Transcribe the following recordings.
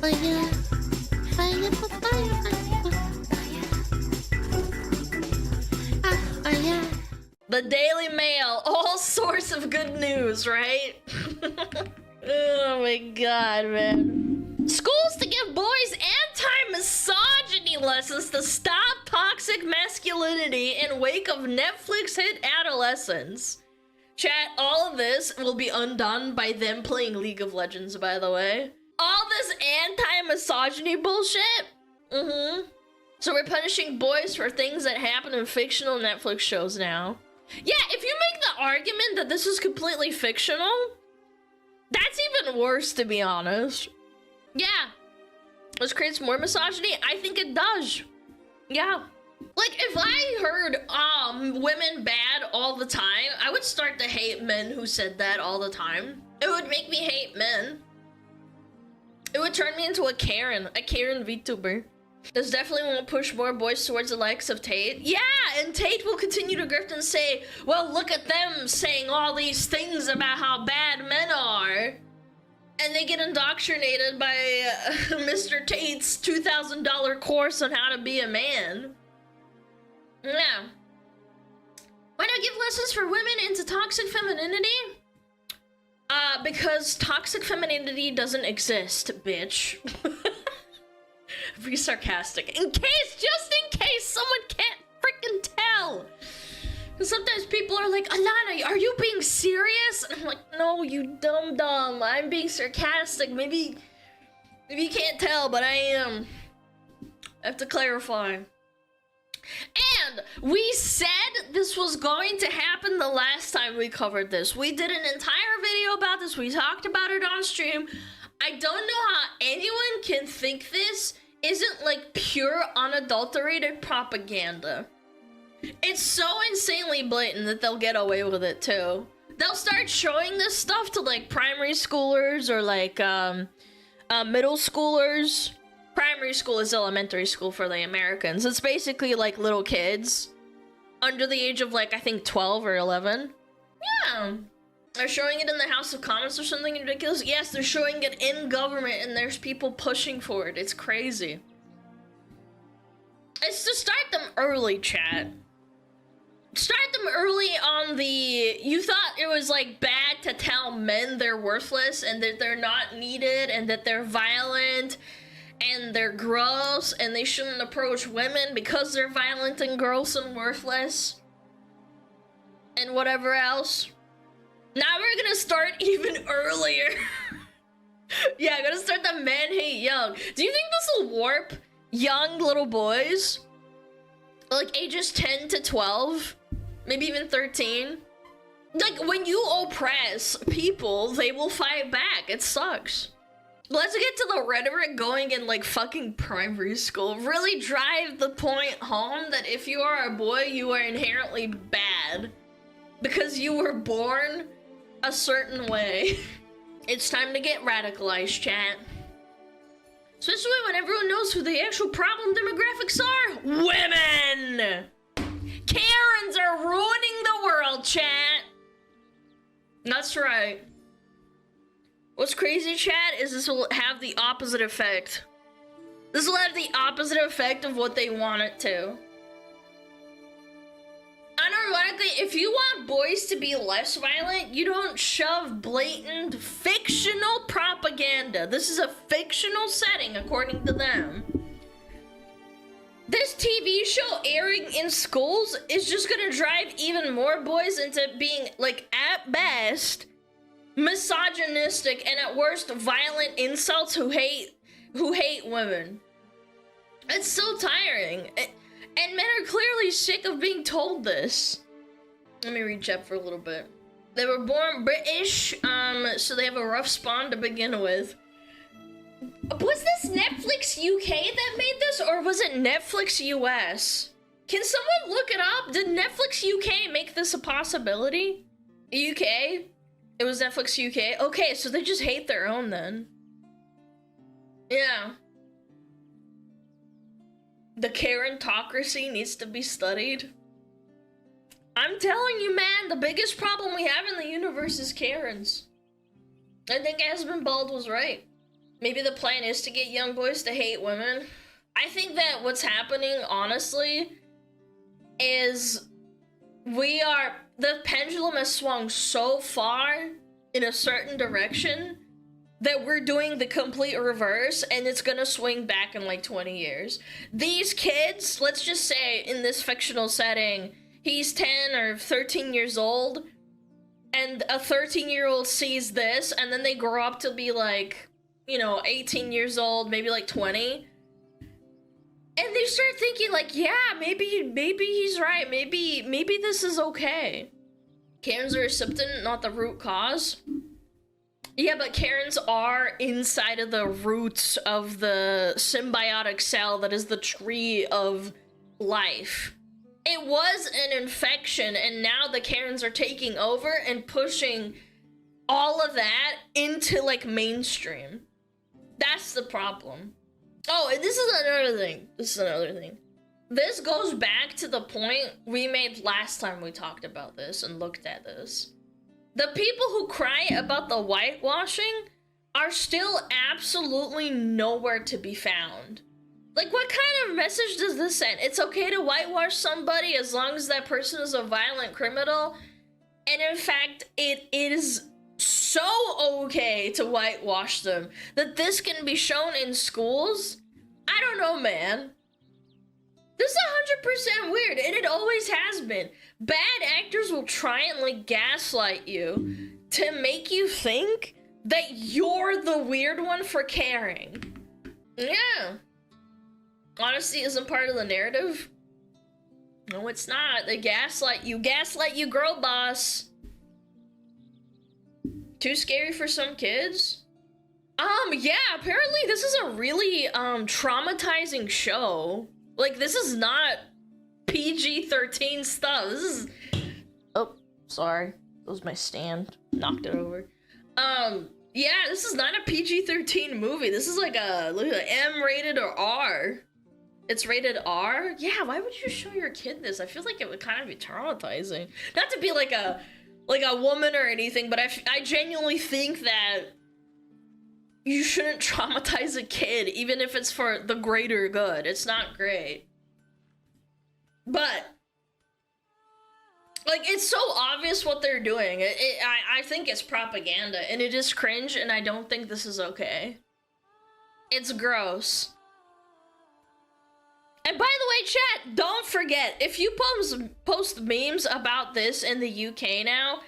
Fire, fire, fire, fire. The Daily Mail, all source of good news, right? Oh my god, man. Schools to give boys anti-misogyny lessons to stop toxic masculinity in wake of Netflix hit Adolescence. Chat, all of this will be undone by them playing League of Legends, by the way. All this anti-misogyny bullshit? So we're punishing boys for things that happen in fictional Netflix shows now. Yeah, if you make the argument that this is completely fictional, that's even worse, to be honest. Yeah. This creates more misogyny? I think it does. Yeah. Like, if I heard, women bad all the time, I would start to hate men who said that all the time. It would make me hate men. It would turn me into a Karen VTuber. This definitely won't push more boys towards the likes of Tate. Yeah, and Tate will continue to grift and say, well, look at them saying all these things about how bad men are. And they get indoctrinated by Mr. Tate's $2,000 course on how to be a man. Yeah. Why not give lessons for women into toxic femininity? Because toxic femininity doesn't exist, bitch. Be sarcastic. Just in case someone can't freaking tell. Because sometimes people are like, Alana, are you being serious? And I'm like, no, you dumb. I'm being sarcastic. Maybe you can't tell, but I am. I have to clarify. And we said this was going to happen the last time we covered this. We did an entire video about this. We talked about it on stream. I don't know how anyone can think this isn't like pure unadulterated propaganda. It's so insanely blatant that they'll get away with it too. They'll start showing this stuff to like primary schoolers or like middle schoolers. Primary school is elementary school for the Americans. It's basically like little kids under the age of like I think 12 or 11. Yeah. They're showing it in the House of Commons or something ridiculous. Yes, they're showing it in government and there's people pushing for it. It's crazy. It's to start them early, chat. Start them early on the... You thought it was like bad to tell men they're worthless and that they're not needed and that they're violent and they're gross and they shouldn't approach women because they're violent and gross and worthless and whatever else. Now we're gonna start even earlier. Yeah, gonna start the men hate young. Do you think this will warp young little boys? Like ages 10 to 12? Maybe even 13? Like when you oppress people, they will fight back. It sucks. Let's get to the rhetoric going in like fucking primary school. Really drive the point home that if you are a boy, you are inherently bad. Because you were born a certain way. It's time to get radicalized, chat. Especially when everyone knows who the actual problem demographics are. Women! Karens are ruining the world, chat. That's right. What's crazy, chat, is this will have the opposite effect. This will have the opposite effect of what they want it to. Unironically, if you want boys to be less violent, you don't shove blatant fictional propaganda. This is a fictional setting, according to them. This TV show airing in schools is just gonna drive even more boys into being, like, at best, misogynistic and at worst, violent insults who hate women. It's so tiring. And men are clearly sick of being told this. Let me read chat for a little bit. They were born British, so they have a rough spawn to begin with. Was this Netflix UK that made this, or was it Netflix US? Can someone look it up? Did Netflix UK make this a possibility? UK? It was Netflix UK? Okay, so they just hate their own then. Yeah. The Karentocracy needs to be studied. I'm telling you, man, the biggest problem we have in the universe is Karens. I think Aspen Bald was right. Maybe the plan is to get young boys to hate women. I think that what's happening, honestly, is the pendulum has swung so far in a certain direction that we're doing the complete reverse, and it's gonna swing back in like 20 years. These kids, let's just say in this fictional setting, he's 10 or 13 years old, and a 13-year-old sees this, and then they grow up to be like, you know, 18 years old, maybe like 20. And they start thinking like, yeah, maybe he's right. Maybe this is okay. Karen's are a symptom, not the root cause. Yeah, but Karens are inside of the roots of the symbiotic cell that is the tree of life. It was an infection, and now the Karens are taking over and pushing all of that into, like, mainstream. That's the problem. Oh, and this is another thing. This goes back to the point we made last time we talked about this and looked at this. The people who cry about the whitewashing are still absolutely nowhere to be found. Like, what kind of message does this send? It's okay to whitewash somebody as long as that person is a violent criminal. And in fact, it is so okay to whitewash them that this can be shown in schools. I don't know, man. This is 100% weird, and it always has been. Bad actors will try and, like, gaslight you to make you think that you're the weird one for caring. Yeah. Honesty isn't part of the narrative. No, it's not. They gaslight you, girl boss. Too scary for some kids? Yeah, apparently this is a really, traumatizing show. Like, this is not PG-13 stuff. This is... Oh, sorry. That was my stand. Knocked it over. Yeah, this is not a PG-13 movie. This is like a M-rated or R. It's rated R? Yeah, why would you show your kid this? I feel like it would kind of be traumatizing. Not to be like a woman or anything, but I genuinely think that you shouldn't traumatize a kid, even if it's for the greater good. It's not great. But, like, it's so obvious what they're doing. I think it's propaganda, and it is cringe, and I don't think this is okay. It's gross. And by the way, chat, don't forget, if you post memes about this in the UK now,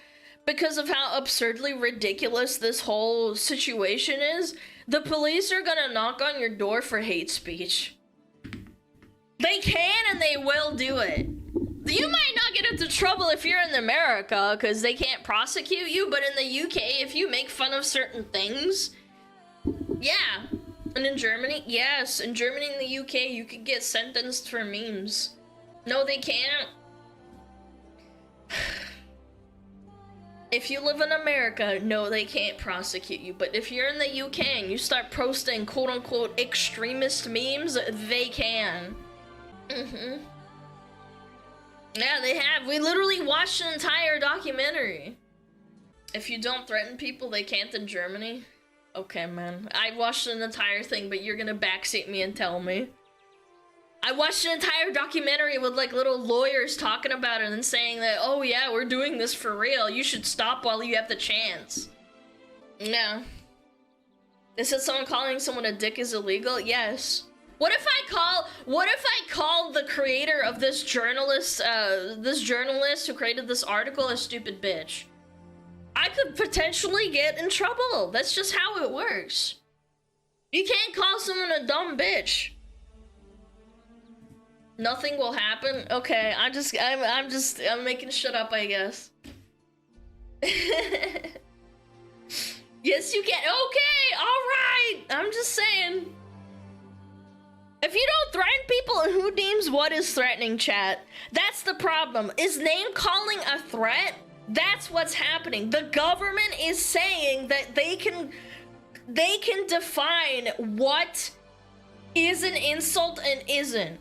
because of how absurdly ridiculous this whole situation is, the police are gonna knock on your door for hate speech. They can and they will do it. You might not get into trouble if you're in America, because they can't prosecute you, but in the UK, if you make fun of certain things, yeah. And in Germany, yes, in Germany and the UK, you could get sentenced for memes. No, they can't. If you live in America, no, they can't prosecute you. But if you're in the UK and you start posting quote-unquote extremist memes, they can. Mm-hmm. Yeah, they have. We literally watched an entire documentary. If you don't threaten people, they can't in Germany. Okay, man. I watched an entire thing, but you're gonna backseat me and tell me. I watched an entire documentary with, like, little lawyers talking about it and saying that, oh yeah, we're doing this for real. You should stop while you have the chance. No. They said someone calling someone a dick is illegal? Yes. What if I call the creator of this journalist who created this article a stupid bitch? I could potentially get in trouble. That's just how it works. You can't call someone a dumb bitch. Nothing will happen. Okay, I'm making shit up, I guess. Yes, you can. Okay, all right. I'm just saying. If you don't threaten people, who deems what is threatening, chat? That's the problem. Is name calling a threat? That's what's happening. The government is saying that they can define what is an insult and isn't.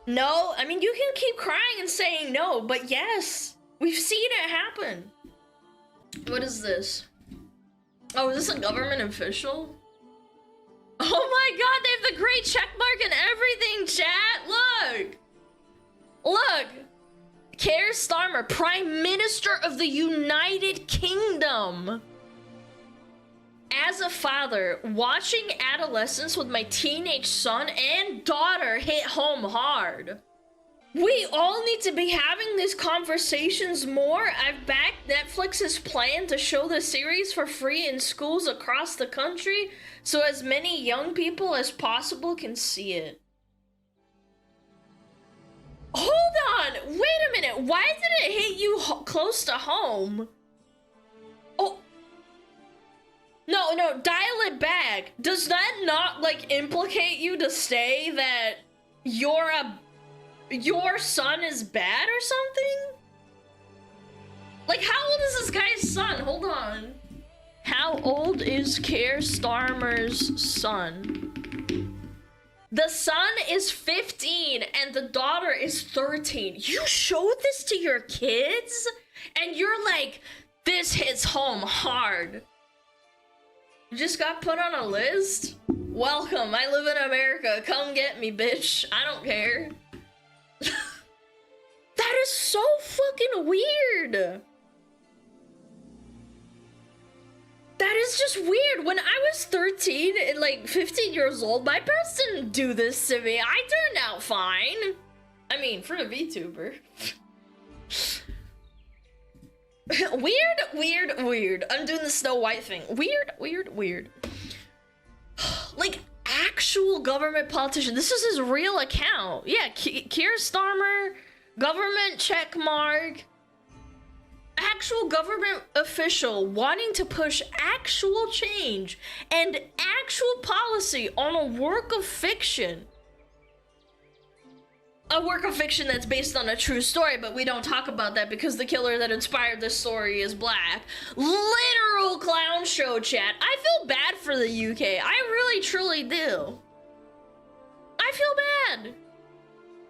No, I mean, you can keep crying and saying no, but yes, we've seen it happen. What is this? Oh, is this a government official? the great check mark and everything, chat. Look. Keir Starmer, Prime Minister of the United Kingdom. As a father, watching adolescence with my teenage son and daughter hit home hard. We all need to be having these conversations more. I've backed Netflix's plan to show the series for free in schools across the country so as many young people as possible can see it. Hold on! Wait a minute! Why did it hit you close to home? Oh. No, dial it back. Does that not, like, implicate you to say that your son is bad or something? Like, how old is this guy's son? Hold on. How old is Keir Starmer's son? The son is 15 and the daughter is 13. You showed this to your kids? And you're like, this hits home hard. You just got put on a list? Welcome, I live in America. Come get me, bitch. I don't care. That is so fucking weird. That is just weird. When I was 13 and like 15 years old, my parents didn't do this to me. I turned out fine. I mean, for a VTuber. Weird. I'm doing the Snow White thing. Weird. Like, actual government politician. This is his real account. Yeah, Keir Starmer, government check mark. Actual government official wanting to push actual change and actual policy on a work of fiction. A work of fiction that's based on a true story, but we don't talk about that because the killer that inspired this story is black. Literal clown show, chat. I feel bad for the UK. I really, truly do. I feel bad.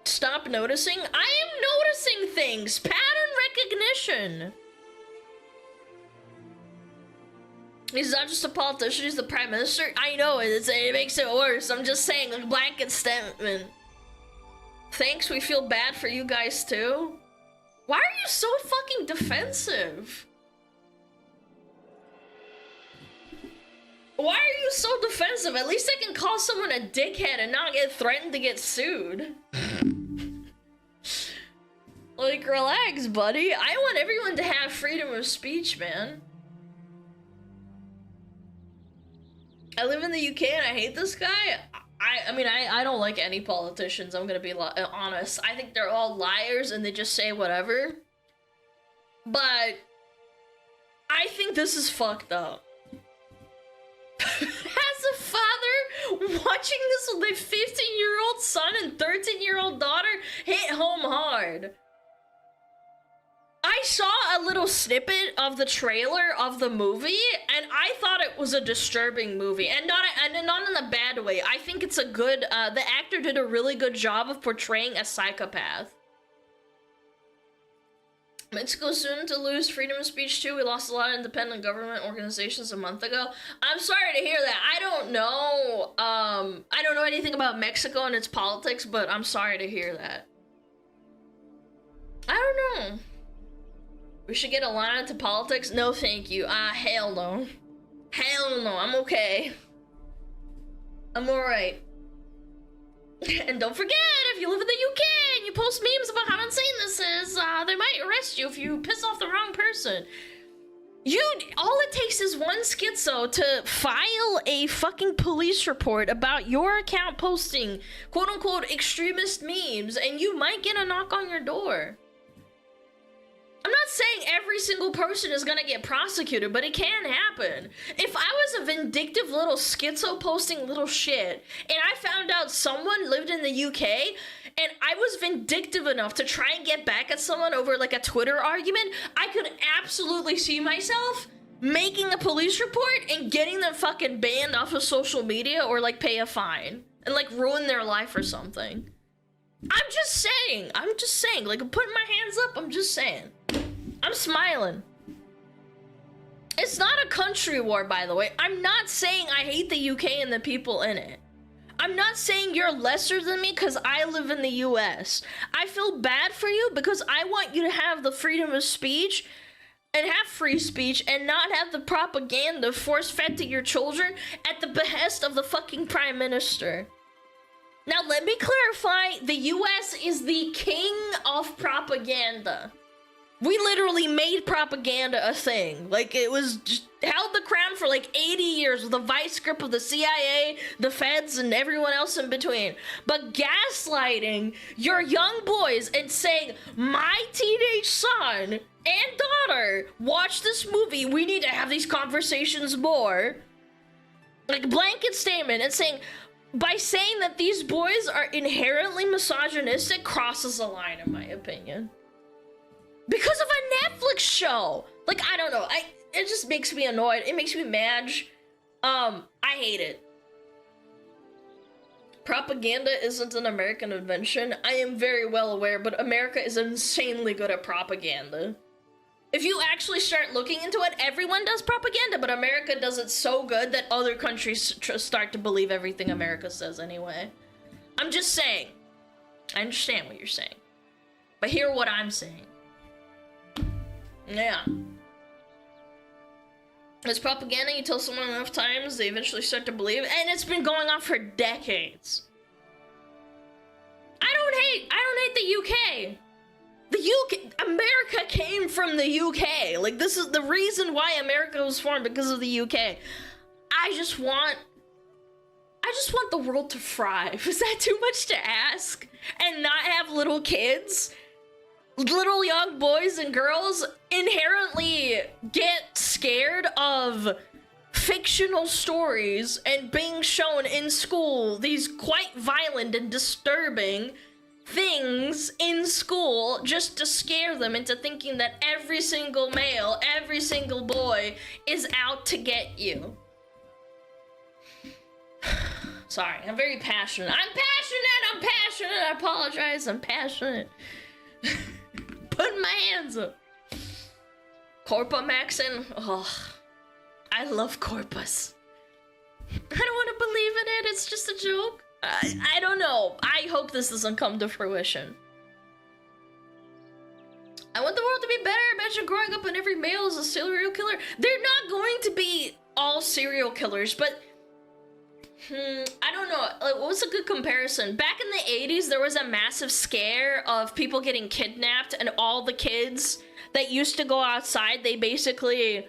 Stop noticing? I am noticing things. Pattern recognition. He's not just a politician, he's the prime minister. I know it makes it worse. I'm just saying, a blanket statement. Thanks, we feel bad for you guys too. Why are you so fucking defensive? Why are you so defensive? At least I can call someone a dickhead and not get threatened to get sued. Like, relax, buddy. I want everyone to have freedom of speech, man. I live in the UK and I hate this guy. I mean, I don't like any politicians, I'm gonna be honest. I think they're all liars and they just say whatever. But I think this is fucked up. As a father, watching this with my 15-year-old son and 13-year-old daughter hit home hard. I saw a little snippet of the trailer of the movie, and I thought it was a disturbing movie, and not in a bad way. I think it's a good, the actor did a really good job of portraying a psychopath. Mexico soon to lose freedom of speech too. We lost a lot of independent government organizations a month ago. I'm sorry to hear that. I don't know anything about Mexico and its politics, but I'm sorry to hear that. I don't know. We should get a line into politics? No, thank you. Hell no. Hell no, I'm okay. I'm alright. And don't forget, if you live in the UK and you post memes about how insane this is, they might arrest you if you piss off the wrong person. All it takes is one schizo to file a fucking police report about your account posting quote-unquote extremist memes, and you might get a knock on your door. I'm not saying every single person is gonna get prosecuted, but it can happen. If I was a vindictive little schizo posting little shit, and I found out someone lived in the UK, and I was vindictive enough to try and get back at someone over like a Twitter argument, I could absolutely see myself making a police report and getting them fucking banned off of social media or like pay a fine and like ruin their life or something. I'm just saying, like, I'm putting my hands up, I'm just saying. I'm smiling. It's not a country war, by the way. I'm not saying I hate the UK and the people in it. I'm not saying you're lesser than me because I live in the US. I feel bad for you because I want you to have the freedom of speech and have free speech and not have the propaganda force-fed to your children at the behest of the fucking prime minister. Now, let me clarify, the US is the king of propaganda. We literally made propaganda a thing. Like, it was just held the crown for like 80 years with a vice grip of the CIA, the feds, and everyone else in between. But gaslighting your young boys and saying, my teenage son and daughter watch this movie, we need to have these conversations more. Like, blanket statement, and saying, by saying that these boys are inherently misogynistic crosses a line, in my opinion. Because of a Netflix show. Like, I don't know. It just makes me annoyed. It makes me mad. I hate it. Propaganda isn't an American invention. I am very well aware, but America is insanely good at propaganda. If you actually start looking into it, everyone does propaganda, but America does it so good that other countries start to believe everything America says anyway. I'm just saying. I understand what you're saying. But hear what I'm saying. Yeah. It's propaganda, you tell someone enough times, they eventually start to believe it, and it's been going on for decades. I don't hate the UK. America came from the UK. Like, this is the reason why America was formed, because of the UK. I just want the world to thrive. Is that too much to ask? And not have little kids? Little young boys and girls inherently get scared of fictional stories and being shown in school these quite violent and disturbing things in school just to scare them into thinking that every single male, every single boy is out to get you. Sorry, I'm very passionate. I'm passionate. I apologize. I'm passionate. Putting my hands up. Corpa Maxin. Oh, I love Corpus. I don't want to believe in it. It's just a joke. I don't know. I hope this doesn't come to fruition. I want the world to be better. Imagine growing up and every male is a serial killer. They're not going to be all serial killers, but I don't know. Like, what's a good comparison? Back in the 80s, there was a massive scare of people getting kidnapped, and all the kids that used to go outside, they basically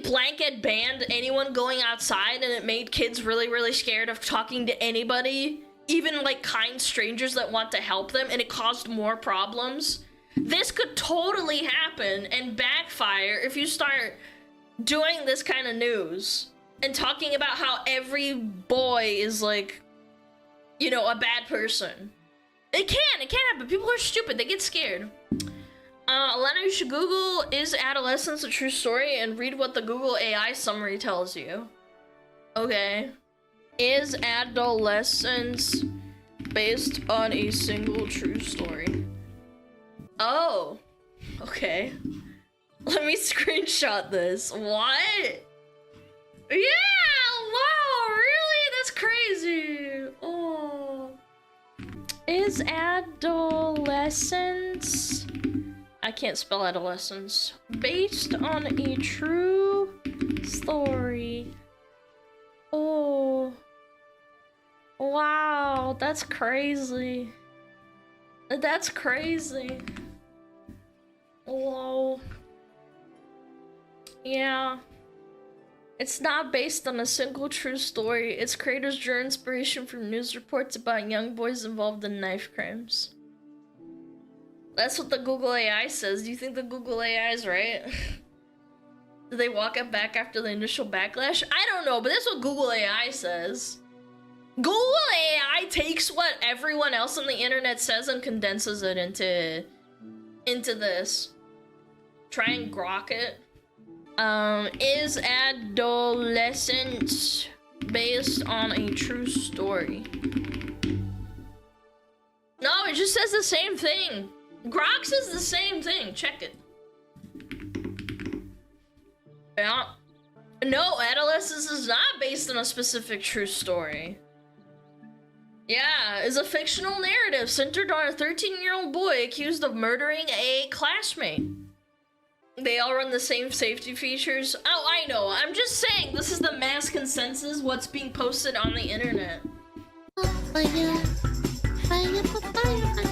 blanket banned anyone going outside, and it made kids really, really scared of talking to anybody, even like kind strangers that want to help them, and it caused more problems. This could totally happen and backfire if you start doing this kind of news. And talking about how every boy is like, you know, a bad person. It can happen. People are stupid. They get scared. Alana, you should Google, is adolescence a true story? And read what the Google AI summary tells you. Okay. Is adolescence based on a single true story? Oh. Okay. Let me screenshot this. What? Yeah! Wow! Really? That's crazy! Oh. Is adolescence... I can't spell adolescence. Based on a true story. Oh. Wow, that's crazy. That's crazy. Whoa. Yeah. It's not based on a single true story. Its creators drew inspiration from news reports about young boys involved in knife crimes. That's what the Google AI says. Do you think the Google AI is right? Did they walk it back after the initial backlash? I don't know, but that's what Google AI says. Google AI takes what everyone else on the internet says and condenses it into this. Try and grok it. Is adolescence based on a true story? No, it just says the same thing. Grok says the same thing. Check it. Yeah. No, Adolescence is not based on a specific true story. Yeah, it's a fictional narrative centered on a 13-year-old boy accused of murdering a classmate. They all run the same safety features. Oh, I know. I'm just saying, this is the mass consensus, what's being posted on the internet. Fire, fire, fire, fire.